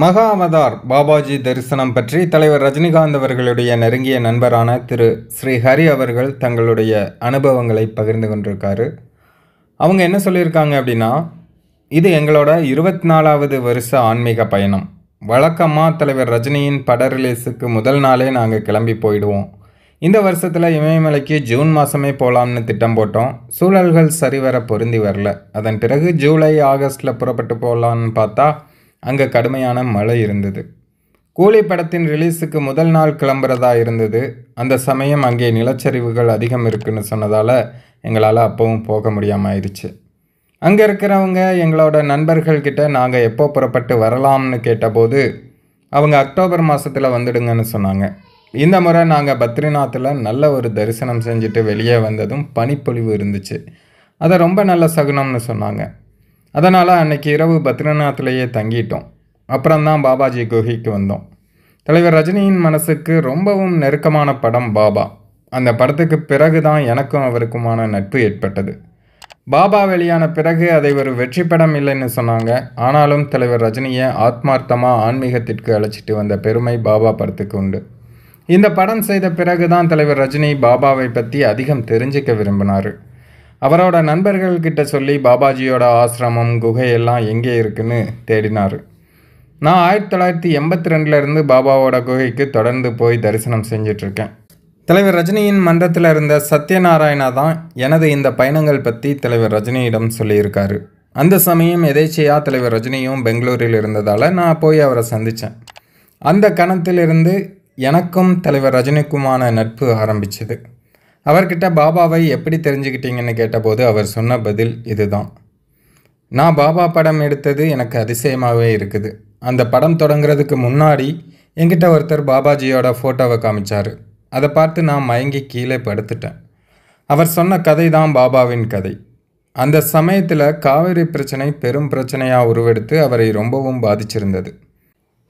மகா அவதார் பாபாஜி தரிசனம் பற்றி தலைவர் ரஜினிகாந்த் அவர்களுடைய நெருங்கிய நண்பரான திரு ஸ்ரீ ஹரி அவர்கள் தங்களுடைய அனுபவங்களை பகிர்ந்து கொண்டிருக்காரு. அவங்க என்ன சொல்லியிருக்காங்க அப்படின்னா, இது எங்களோட 24வது வருஷ ஆன்மீக பயணம். வழக்கமாக தலைவர் ரஜினியின் பட ரிலீஸுக்கு முதல் நாளே நாங்கள் கிளம்பி போயிடுவோம். இந்த வருஷத்தில் இமயமலைக்கு ஜூன் மாதமே போகலாம்னு திட்டம் போட்டோம். சூழல்கள் சரிவர பொருந்தி வரல. அதன் பிறகு ஜூலை ஆகஸ்டில் புறப்பட்டு போகலான்னு பார்த்தா அங்கே கடுமையான மழை இருந்தது. கூலி படத்தின் ரிலீஸுக்கு முதல் நாள் கிளம்புறதா இருந்தது. அந்த சமயம் அங்கே நிலச்சரிவுகள் அதிகம் இருக்குன்னு சொன்னதால் எங்களால் அப்பவும் போக முடியாமல் ஆயிடுச்சு. அங்கே இருக்கிறவங்க எங்களோட நண்பர்கள்கிட்ட நாங்கள் எப்போ புறப்பட்டு வரலாம்னு கேட்டபோது அவங்க அக்டோபர் மாதத்தில் வந்துடுங்கன்னு சொன்னாங்க. இந்த முறை நாங்கள் பத்ரிநாத்தில் நல்ல ஒரு தரிசனம் செஞ்சுட்டு வெளியே வந்ததும் பனிப்பொழிவு இருந்துச்சு. அதை ரொம்ப நல்ல சகுனம்னு சொன்னாங்க. அதனால் அன்னைக்கு இரவு பத்ரிநாத்லேயே தங்கிட்டோம். அப்புறம்தான் பாபாஜி குகைக்கு வந்தோம். தலைவர் ரஜினியின் மனசுக்கு ரொம்பவும் நெருக்கமான படம் பாபா. அந்த படத்துக்கு பிறகு தான் எனக்கும் அவருக்குமான நட்பு ஏற்பட்டது. பாபா வெளியான பிறகு அதை ஒரு வெற்றி படம் இல்லைன்னு சொன்னாங்க. ஆனாலும் தலைவர் ரஜினியை ஆத்மார்த்தமாக ஆன்மீகத்திற்கு அழைச்சிட்டு வந்த பெருமை பாபா படத்துக்கு உண்டு. இந்த படம் செய்த பிறகு தான் தலைவர் ரஜினி பாபாவை பற்றி அதிகம் தெரிஞ்சிக்க விரும்பினார். அவரோட நண்பர்கள்கிட்ட சொல்லி பாபாஜியோட ஆசிரமம் குகையெல்லாம் எங்கே இருக்குன்னு தேடினார். நான் 1982 பாபாவோட குகைக்கு தொடர்ந்து போய் தரிசனம் செஞ்சிட்ருக்கேன். தலைவர் ரஜினியின் மன்றத்தில் இருந்த சத்யநாராயணா தான் எனது இந்த பயணங்கள் பற்றி தலைவர் ரஜினியிடம் சொல்லியிருக்காரு. அந்த சமயம் எதேச்சையாக தலைவர் ரஜினியும் பெங்களூரில் இருந்ததால் நான் போய் அவரை சந்தித்தேன். அந்த கணத்திலிருந்து எனக்கும் தலைவர் ரஜினிக்குமான நட்பு ஆரம்பிச்சது. அவர்கிட்ட பாபாவை எப்படி தெரிஞ்சுக்கிட்டீங்கன்னு கேட்டபோது அவர் சொன்ன பதில் இதுதான். நான் பாபா படம் எடுத்தது எனக்கு அதிசயமாகவே இருக்குது. அந்த படம் தொடங்குறதுக்கு முன்னாடி என்கிட்ட ஒருத்தர் பாபாஜியோட ஃபோட்டோவை காமிச்சார். அதை பார்த்து நான் மயங்கி கீழே படுத்துட்டேன். அவர் சொன்ன கதை தான் பாபாவின் கதை. அந்த சமயத்தில் காவிரி பிரச்சனை பெரும் பிரச்சனையாக உருவெடுத்து அவரை ரொம்பவும் பாதிச்சிருந்தது.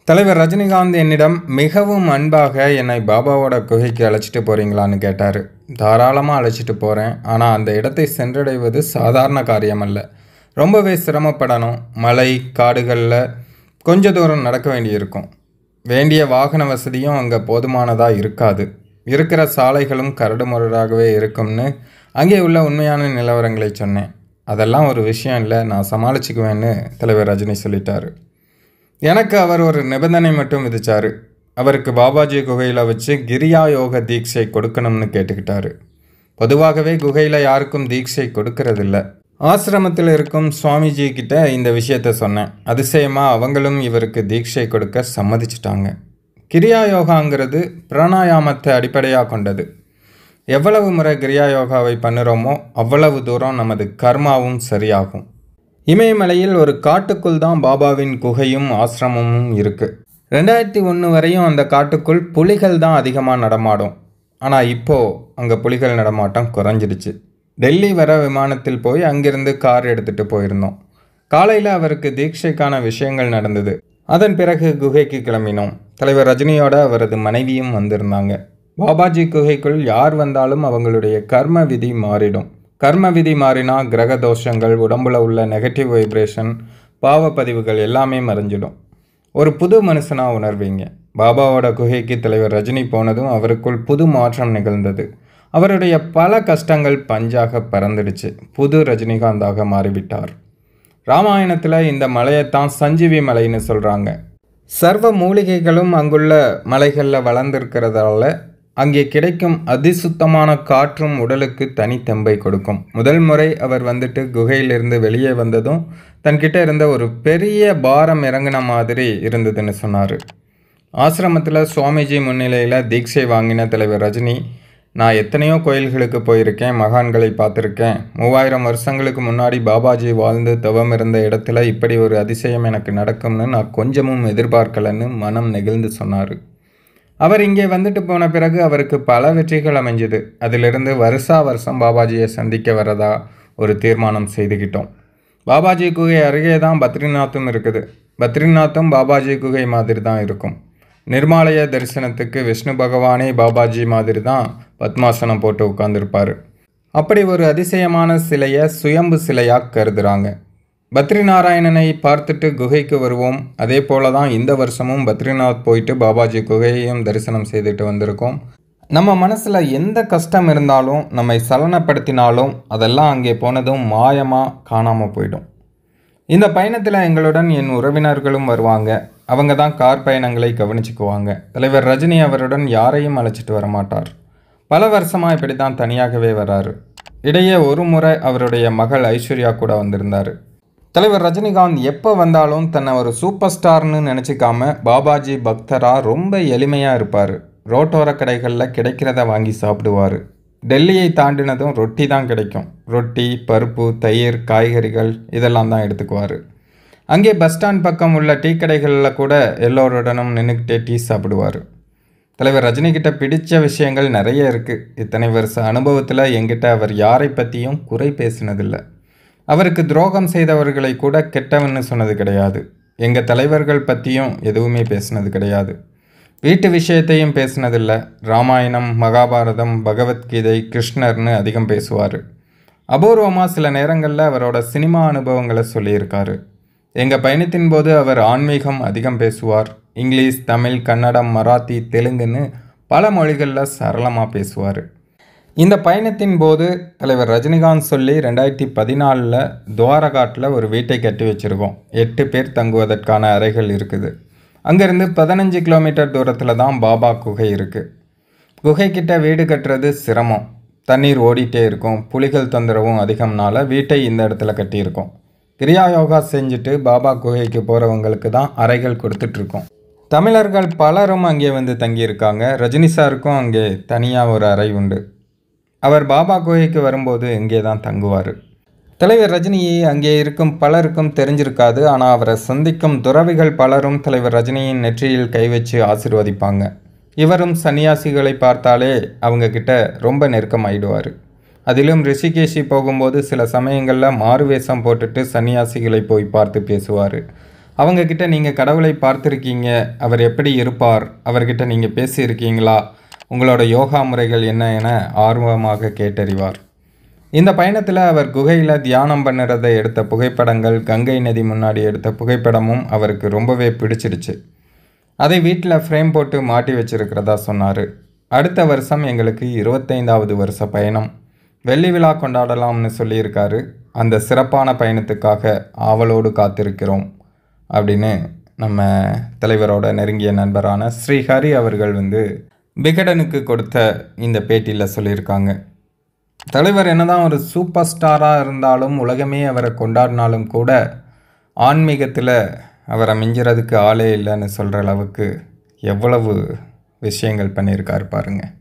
தலைவர் ரஜினிகாந்த் என்னிடம் மிகவும் அன்பாக என்னை பாபாவோட குகைக்கு அழைச்சிட்டு போகிறீங்களான்னு கேட்டார். தாராளமாக அழைச்சிட்டு போகிறேன். ஆனால் அந்த இடத்தை சென்றடைவது சாதாரண காரியம் அல்ல. ரொம்பவே சிரமப்படணும். மலை காடுகளில் கொஞ்ச தூரம் நடக்க வேண்டியிருக்கும். வேண்டிய வாகன வசதியும் அங்கே போதுமானதாக இருக்காது. இருக்கிற சாலைகளும் கரடுமுரடாகவே இருக்கும்னு அங்கே உள்ள உண்மையான நிலவரங்களை சொன்னேன். அதெல்லாம் ஒரு விஷயம் இல்லை, நான் சமாளிச்சுக்குவேன்னு தலைவர் ரஜினி சொல்லிட்டார். எனக்கு அவர் ஒரு நிபந்தனை மட்டும் விதிச்சார். அவருக்கு பாபாஜி குகையில் வச்சு கிரியா யோக தீட்சை கொடுக்கணும்னு கேட்டுக்கிட்டாரு. பொதுவாகவே குகையில் யாருக்கும் தீட்சை கொடுக்கறதில்ல. ஆசிரமத்தில் இருக்கும் சுவாமிஜி கிட்ட இந்த விஷயத்த சொன்னேன். அதிசயமாக அவங்களும் இவருக்கு தீட்சை கொடுக்க சம்மதிச்சிட்டாங்க. கிரியா யோகாங்கிறது பிராணாயாமத்தை அடிப்படையாக கொண்டது. எவ்வளவு முறை கிரியா யோகாவை பண்ணுறோமோ அவ்வளவு தூரம் நமது கர்மாவும் சரியாகும். இமயமலையில் ஒரு காட்டுக்குள் தான் பாபாவின் குகையும் ஆசிரமமும் இருக்குது. 2001 வரையும் அந்த காட்டுக்குள் புலிகள் தான் அதிகமாக நடமாடும். ஆனால் இப்போது அங்கே புலிகள் நடமாட்டம் குறைஞ்சிடுச்சு. டெல்லி வர விமானத்தில் போய் அங்கிருந்து கார் எடுத்துகிட்டு போயிருந்தோம். காலையில் அவருக்கு தீட்சைக்கான விஷயங்கள் நடந்தது. அதன் பிறகு குகைக்கு கிளம்பினோம். தலைவர் ரஜினியோட அவரது மனைவியும் வந்திருந்தாங்க. பாபாஜி குகைக்குள் யார் வந்தாலும் அவங்களுடைய கர்ம விதி மாறிடும். கர்ம விதி மாறினா கிரக தோஷங்கள், உடம்புல உள்ள நெகட்டிவ் வைப்ரேஷன், பாவப்பதிவுகள் எல்லாமே மறைஞ்சிடும். ஒரு புது மனுஷனாக உணர்வீங்க. பாபாவோட குகைக்கு தலைவர் ரஜினி போனதும் அவருக்குள் புது மாற்றம் நிகழ்ந்தது. அவருடைய பல கஷ்டங்கள் பஞ்சாக பறந்துடுச்சு. புது ரஜினிகாந்தாக மாறிவிட்டார். ராமாயணத்தில் இந்த மலையைத்தான் சஞ்சீவி மலைன்னு சொல்கிறாங்க. சர்வ மூலிகைகளும் அங்குள்ள மலைகளில் வளர்ந்துருக்கிறதால அங்கே கிடைக்கும் அதிசுத்தமான காற்றும் உடலுக்கு தனித்தெம்பை கொடுக்கும். முதல் முறை அவர் வந்துட்டு குகையிலிருந்து வெளியே வந்ததும் தன்கிட்ட இருந்த ஒரு பெரிய பாரம் இறங்கின மாதிரி இருந்ததுன்னு சொன்னார். ஆசிரமத்தில் சுவாமிஜி முன்னிலையில் தீட்சை வாங்கின தலைவர் ரஜினி, நான் எத்தனையோ கோயில்களுக்கு போயிருக்கேன், மகான்களை பார்த்துருக்கேன். 3000 வருஷங்களுக்கு முன்னாடி பாபாஜி வாழ்ந்து தவம் இருந்த இடத்துல இப்படி ஒரு அதிசயம் எனக்கு நடக்கும்னு நான் கொஞ்சமும் எதிர்பார்க்கலன்னு மனம் நெகிழ்ந்து சொன்னார். அவர் இங்கே வந்துட்டு போன பிறகு அவருக்கு பல வெற்றிகள் அமைஞ்சுது. அதிலிருந்து வருஷம் பாபாஜியை சந்திக்க வரதா ஒரு தீர்மானம் செய்துக்கிட்டோம். பாபாஜி குகை அருகே தான் பத்ரிநாத்தும் இருக்குது. பத்ரிநாத்தும் பாபாஜி குகை மாதிரி தான் இருக்கும். நிர்மாலய தரிசனத்துக்கு விஷ்ணு பகவானே பாபாஜி மாதிரி தான் பத்மாசனம் போட்டு உட்கார்ந்துருப்பார். அப்படி ஒரு அதிசயமான சிலையை சுயம்பு சிலையாக கருதுகிறாங்க. பத்ரிநாராயணனை பார்த்துட்டு குகைக்கு வருவோம். அதே போல தான் இந்த வருஷமும் பத்ரிநாத் போயிட்டு பாபாஜி குகையையும் தரிசனம் செய்துட்டு வந்திருக்கோம். நம்ம மனசில் எந்த கஷ்டம் இருந்தாலும் நம்மை சலனப்படுத்தினாலும் அதெல்லாம் அங்கே போனதும் மாயமாக காணாமல் போயிடும். இந்த பயணத்தில் எங்களுடன் என் உறவினர்களும் வருவாங்க. அவங்க தான் கார் பயணங்களை கவனிச்சுக்குவாங்க. தலைவர் ரஜினி அவருடன் யாரையும் அழைச்சிட்டு வரமாட்டார். பல வருஷமாக இப்படி தான் தனியாகவே வராரு. இடையே ஒரு முறை அவருடைய மகள் ஐஸ்வர்யா கூட வந்திருந்தார். தலைவர் ரஜினிகாந்த் எப்போ வந்தாலும் தன்னை ஒரு சூப்பர் ஸ்டார்னு நினச்சிக்காம பாபாஜி பக்தராக ரொம்ப எளிமையாக இருப்பார். ரோட்டோர கடைகளில் கிடைக்கிறத வாங்கி சாப்பிடுவார். டெல்லியை தாண்டினதும் ரொட்டி தான் கிடைக்கும். ரொட்டி, பருப்பு, தயிர், காய்கறிகள் இதெல்லாம் தான் எடுத்துக்குவார். அங்கே பஸ் ஸ்டாண்ட் பக்கம் உள்ள டீ கடைகளில் கூட எல்லோருடனும் நின்றுக்கிட்டே டீ சாப்பிடுவார். தலைவர் ரஜினிகிட்ட பிடிச்ச விஷயங்கள் நிறைய இருக்குது. இத்தனை வருஷ அனுபவத்தில் என்கிட்ட அவர் யாரை பற்றியும் குறை பேசினதில்லை. அவருக்கு துரோகம் செய்தவர்களை கூட கெட்டவன்னு சொன்னது கிடையாது. எங்கள் தலைவர்கள் பற்றியும் எதுவுமே பேசினது கிடையாது. வீட்டு விஷயத்தையும் பேசினதில்லை. ராமாயணம், மகாபாரதம், பகவத்கீதை, கிருஷ்ணர்னு அதிகம் பேசுவார். அபூர்வமாக சில நேரங்களில் அவரோட சினிமா அனுபவங்களை சொல்லியிருக்காரு. எங்கள் பயணத்தின் போது அவர் ஆன்மீகம் அதிகம் பேசுவார். இங்கிலீஷ், தமிழ், கன்னடம், மராத்தி, தெலுங்குன்னு பல மொழிகளில் சரளமாக பேசுவார். இந்த பயணத்தின் போது தலைவர் ரஜினிகாந்த் சொல்லி 2014 துவாரகாட்டில் ஒரு வீட்டை கட்டி வச்சுருக்கோம். 8 பேர் தங்குவதற்கான அறைகள் இருக்குது. அங்கேருந்து 15 கிலோமீட்டர் தூரத்தில் தான் பாபா குகை இருக்குது. குகைக்கிட்ட வீடு கட்டுறது சிரமம். தண்ணீர் ஓடிட்டே இருக்கும். புலிகள் தொந்தரவும் அதிகம்னால வீட்டை இந்த இடத்துல கட்டியிருக்கோம். கிரியா யோகா செஞ்சுட்டு பாபா குகைக்கு போகிறவங்களுக்கு தான் அறைகள் கொடுத்துட்ருக்கோம். தமிழர்கள் பலரும் அங்கே வந்து தங்கியிருக்காங்க. ரஜினி சாருக்கும் அங்கே தனியாக ஒரு அறை உண்டு. அவர் பாபா குகைக்கு வரும்போது இங்கே தான் தங்குவார். தலைவர் ரஜினியை அங்கே இருக்கும் பலருக்கும் தெரிஞ்சிருக்காது. ஆனால் அவரை சந்திக்கும் துறவிகள் பலரும் தலைவர் ரஜினியின் நெற்றியில் கை வச்சு ஆசீர்வதிப்பாங்க. இவரும் சன்னியாசிகளை பார்த்தாலே அவங்க கிட்ட ரொம்ப நெருக்கமாயிடுவார். அதிலும் ரிஷிகேஷி போகும்போது சில சமயங்களில் மாறுவேஷம் போட்டுட்டு சன்னியாசிகளை போய் பார்த்து பேசுவார். அவங்கக்கிட்ட நீங்கள் கடவுளை பார்த்துருக்கீங்க, அவர் எப்படி இருப்பார், அவர்கிட்ட நீங்கள் பேசியிருக்கீங்களா, உங்களோட யோகா முறைகள் என்ன என ஆர்வமாக கேட்டறிவார். இந்த பயணத்தில் அவர் குகையில் தியானம் பண்ணுறதை எடுத்த புகைப்படங்கள், கங்கை நதி முன்னாடி எடுத்த புகைப்படமும் அவருக்கு ரொம்பவே பிடிச்சிடுச்சு. அதை வீட்டில் ஃப்ரேம் போட்டு மாட்டி வச்சிருக்கிறதா சொன்னார். அடுத்த வருஷம் எங்களுக்கு 25வது வருஷ பயணம். வெள்ளி விழா கொண்டாடலாம்னு சொல்லியிருக்காரு. அந்த சிறப்பான பயணத்துக்காக ஆவலோடு காத்திருக்கிறோம் அப்படின்னு நம்ம தலைவரோட நெருங்கிய நண்பரான ஸ்ரீஹரி அவர்கள் விகடனுக்கு கொடுத்த இந்த பேட்டியில் சொல்லியிருக்காங்க. தலைவர் என்னதான் ஒரு சூப்பர் ஸ்டாராக இருந்தாலும், உலகமே அவரை கொண்டாடினாலும் கூட ஆன்மீகத்தில் அவரை மிஞ்சுறதுக்கு ஆளே இல்லைன்னு சொல்கிற அளவுக்கு எவ்வளவு விஷயங்கள் பண்ணியிருக்காரு பாருங்கள்.